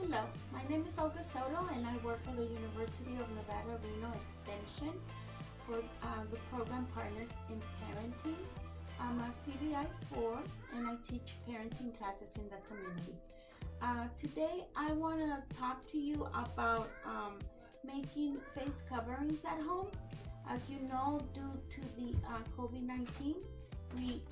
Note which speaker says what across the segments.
Speaker 1: Hello, my name is Olga Soto and I work for the University of Nevada, Reno Extension for the program Partners in Parenting. I'm a CBI 4 and I teach parenting classes in the community. Today I want to talk to you about making face coverings at home. As you know, due to the COVID-19, we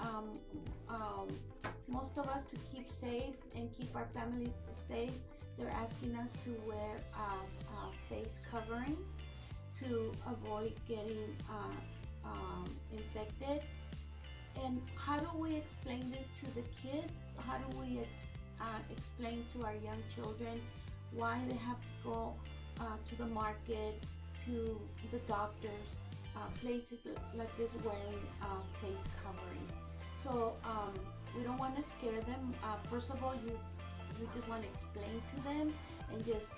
Speaker 1: most of us, to keep safe and keep our family safe, they're asking us to wear a face covering to avoid getting infected. And how do we explain this to the kids? How do we explain to our young children why they have to go to the market, to the doctors, places like this, wearing face covering? So we don't want to scare them. First of all, we just want to explain to them and just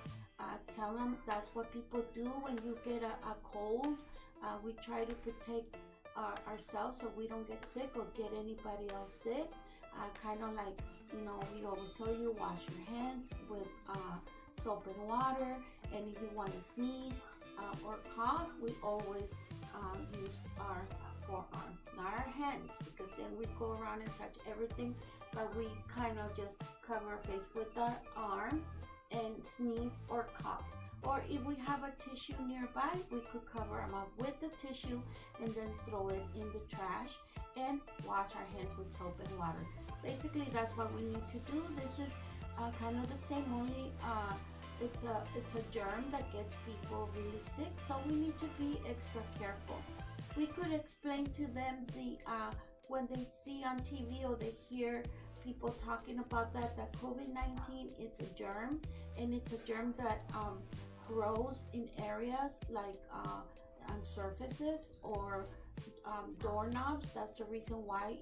Speaker 1: tell them that's what people do when you get a cold. We try to protect ourselves so we don't get sick or get anybody else sick. Kind of like, we always tell you, wash your hands with soap and water. And if you want to sneeze or cough, we always use our forearm, not our hands, because then we go around and touch everything, but we kind of just cover our face with our arm and sneeze or cough. Or if we have a tissue nearby, we could cover them up with the tissue and then throw it in the trash and wash our hands with soap and water. Basically, that's what we need to do. This is kind of the same, only it's a germ that gets people really sick, so we need to be extra careful. We could explain to them when they see on TV or they hear people talking about that COVID-19, it's a germ, and it's a germ that grows in areas like on surfaces or doorknobs. That's the reason why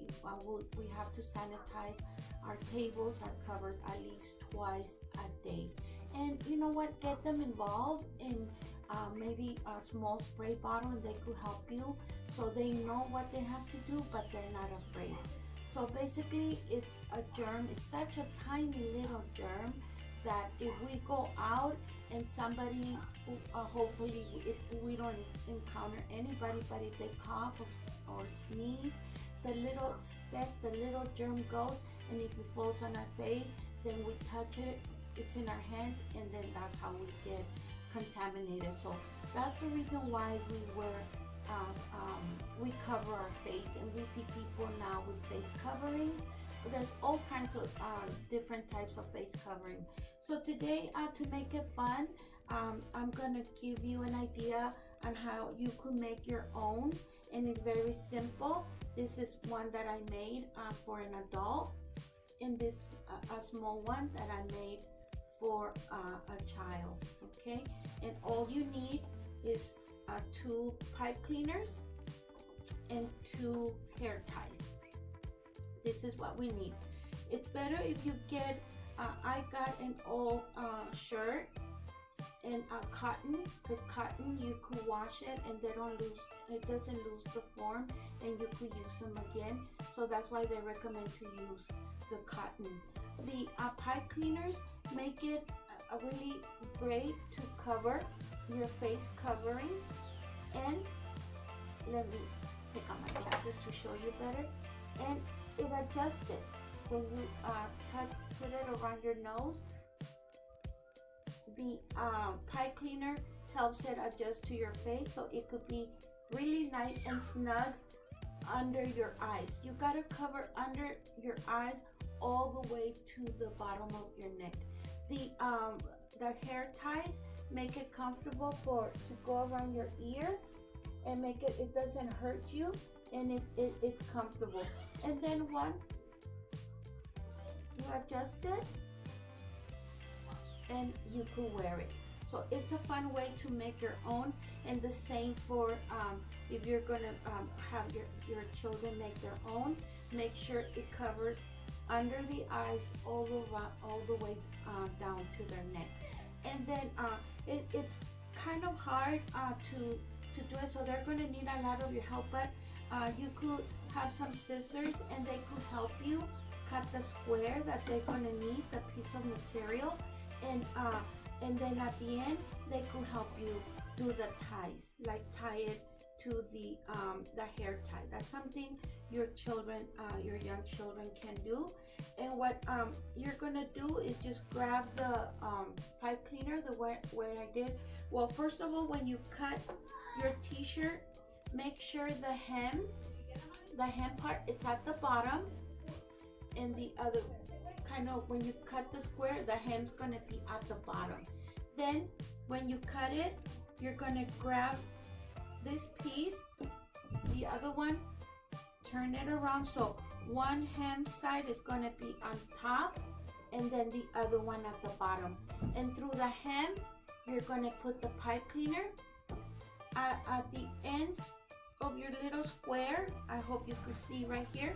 Speaker 1: we have to sanitize our tables, our covers at least twice a day. And you know what? Get them involved in maybe a small spray bottle, and they could help you so they know what they have to do, but they're not afraid. So basically, it's a germ. It's such a tiny little germ that if we go out and somebody, hopefully if we don't encounter anybody, but if they cough or sneeze, the little speck, the little germ goes, and if it falls on our face, then we touch it, it's in our hands, and then that's how we get contaminated. So that's the reason why we cover our face, and we see people now with face coverings. There's all kinds of different types of face covering. So today, to make it fun, I'm gonna give you an idea on how you could make your own, and it's very simple. This is one that I made for an adult, and this a small one that I made for a child. Okay, and all you need is 2 pipe cleaners and 2 hair ties. This is what we need. It's better if you get I got an old shirt and cotton, because cotton you could wash it and it doesn't lose the form, and you could use them again. So that's why they recommend to use the cotton. The pipe cleaners make it really great to cover your face covering. And let me take off my glasses to show you better. And it adjusts it when you put it around your nose. The pipe cleaner helps it adjust to your face, so it could be really nice and snug under your eyes. You gotta cover under your eyes all the way to the bottom of your neck. The hair ties make it comfortable to go around your ear, and it doesn't hurt you, and it's comfortable. And then once you adjust it, and you could wear it. So it's a fun way to make your own, and the same for if you're gonna have your children make their own. Make sure it covers under the eyes all the way down to their neck. And then it's kind of hard to do it, so they're going to need a lot of your help, but you could have some scissors and they could help you cut the square that they're going to need, the piece of material, and then at the end they could help you do the ties, like tie it to the hair tie. That's something your children, your young children can do. And what you're gonna do is just grab the pipe cleaner the way I did. Well, first of all, when you cut your t-shirt, make sure the hem part, it's at the bottom, and the other kind of, when you cut the square, the hem's gonna be at the bottom. Then when you cut it, you're gonna grab this piece, the other one, turn it around, so one hem side is gonna be on top and then the other one at the bottom. And through the hem, you're gonna put the pipe cleaner. At the ends of your little square, I hope you can see right here,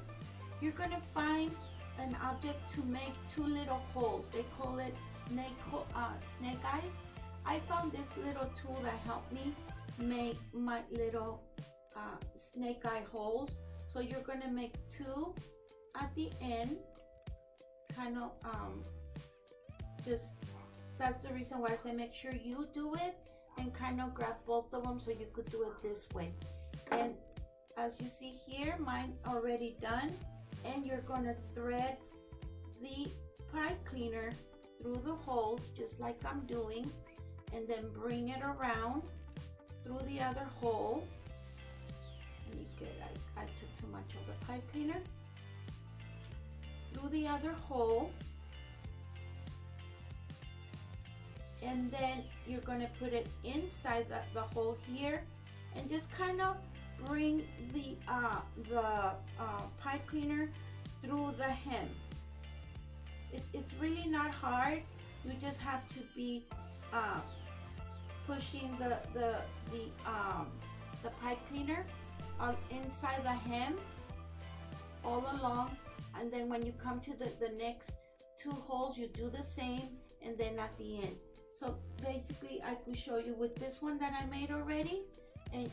Speaker 1: you're gonna find an object to make two little holes. They call it snake eyes. I found this little tool that helped me make my little snake eye holes. So you're gonna make two at the end, kind of just, that's the reason why I say make sure you do it and kind of grab both of them so you could do it this way. And as you see here, mine already done, and you're gonna thread the pipe cleaner through the holes just like I'm doing, and then bring it around through the other hole. Let me get, I took too much of the pipe cleaner. Through the other hole, and then you're gonna put it inside the hole here, and just kind of bring the pipe cleaner through the hem. It's really not hard. You just have to be pushing the pipe cleaner inside the hem all along, and then when you come to the next two holes, you do the same, and then at the end. So basically, I could show you with this one that I made already, and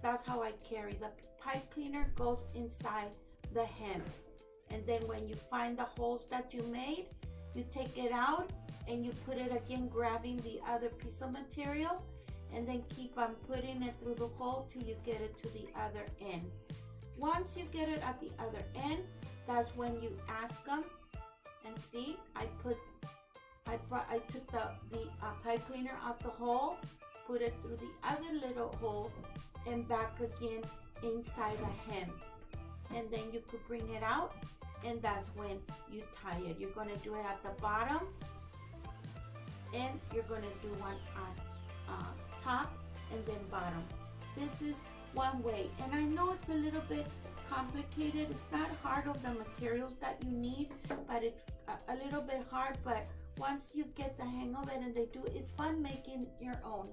Speaker 1: that's how I carry. The pipe cleaner goes inside the hem, and then when you find the holes that you made, you take it out and you put it again, grabbing the other piece of material, and then keep on putting it through the hole till you get it to the other end. Once you get it at the other end, that's when you ask them. And see, I took the pipe cleaner out the hole, put it through the other little hole, and back again inside the hem. And then you could bring it out, and that's when you tie it. You're gonna do it at the bottom, and you're gonna do one on top and then bottom. This is one way, and I know it's a little bit complicated. It's not hard of the materials that you need, but it's a little bit hard. But once you get the hang of it, and they do, it's fun making your own.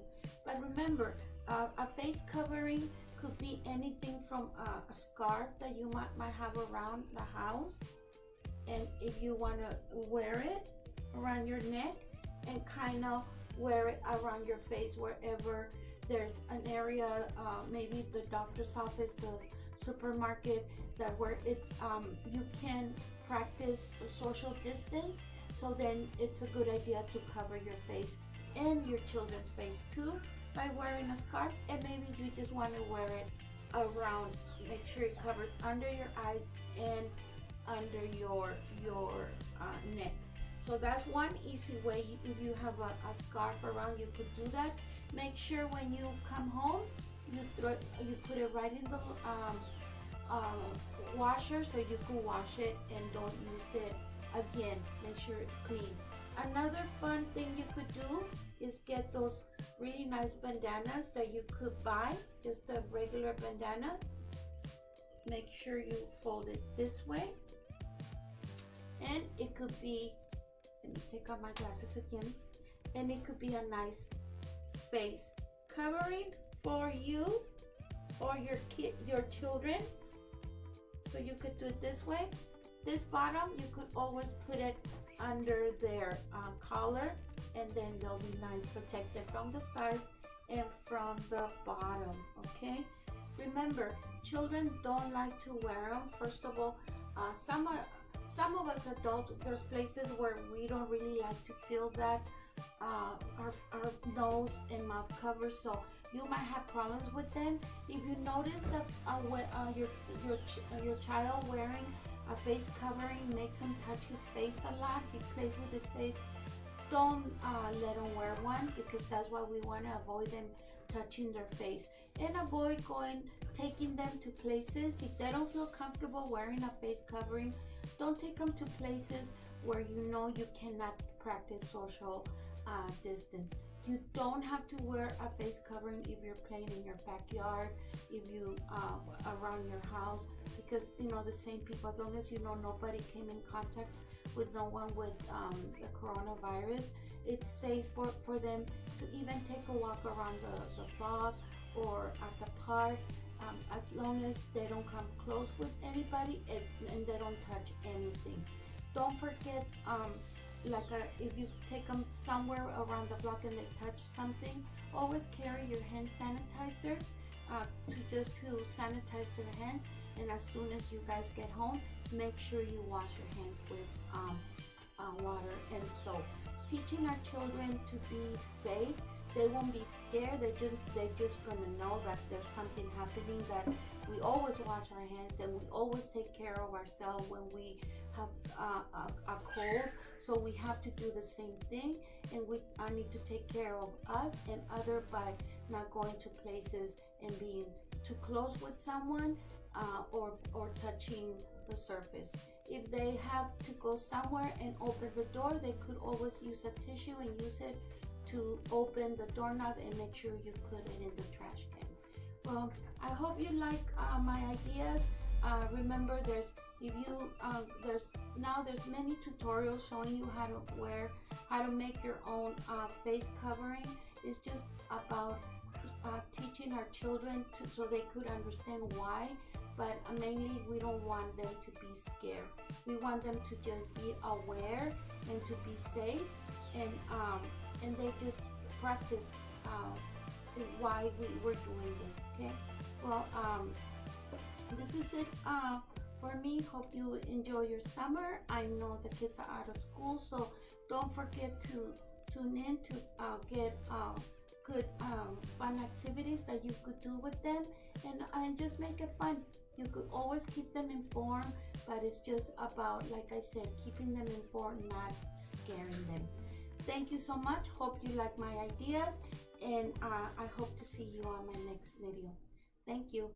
Speaker 1: But remember, a face covering could be anything from a scarf that you might have around the house, and if you want to wear it around your neck and kind of wear it around your face wherever there's an area, maybe the doctor's office, the supermarket, that where it's you can practice social distance. So then it's a good idea to cover your face and your children's face too by wearing a scarf. And maybe you just want to wear it around, make sure it covers under your eyes and under your neck. So that's one easy way. If you have a scarf around, you could do that. Make sure when you come home, you put it right in the washer so you can wash it and don't use it again. Make sure it's clean. Another fun thing you could do is get those really nice bandanas that you could buy, just a regular bandana. Make sure you fold it this way, and it could be, let me take off my glasses again, and it could be a nice face covering for you or your children. So you could do it this way. This bottom, you could always put it under their collar, and then they'll be nice protected from the sides and from the bottom. Okay, remember, children don't like to wear them. First of all, some of us adults, there's places where we don't really like to feel that our nose and mouth covered, so you might have problems with them. If you notice that your child wearing a face covering makes him touch his face a lot, he plays with his face, don't let them wear one, because that's why we want to avoid them touching their face. And avoid taking them to places if they don't feel comfortable wearing a face covering. Don't take them to places where you know you cannot practice social distance. You don't have to wear a face covering if you're playing in your backyard, if you around your house, because you know the same people, as long as you know nobody came in contact with no one with the coronavirus, it's safe for them to even take a walk around the block or at the park, as long as they don't come close with anybody and they don't touch anything. Don't forget, if you take them somewhere around the block and they touch something, always carry your hand sanitizer to sanitize their hands. And as soon as you guys get home, make sure you wash your hands with water and soap. Teaching our children to be safe. They won't be scared. They're just gonna know that there's something happening, that we always wash our hands and we always take care of ourselves when we have a cold. So we have to do the same thing, and we need to take care of us and other by not going to places and being too close with someone or touching the surface. If they have to go somewhere and open the door, they could always use a tissue and use it to open the doorknob, and make sure you put it in the trash can. Well, I hope you like my ideas. Remember, there's many tutorials showing you how to make your own face covering. It's just about teaching our children so they could understand why, but mainly we don't want them to be scared. We want them to just be aware and to be safe, and they just practice why we're doing this. Okay, well, this is it for me. Hope you enjoy your summer. I know the kids are out of school, so don't forget to tune in to get good fun activities that you could do with them, and just make it fun. You could always keep them informed, but it's just about, like I said, keeping them informed, not scaring them. Thank you so much. Hope you like my ideas, and I hope to see you on my next video. Thank you.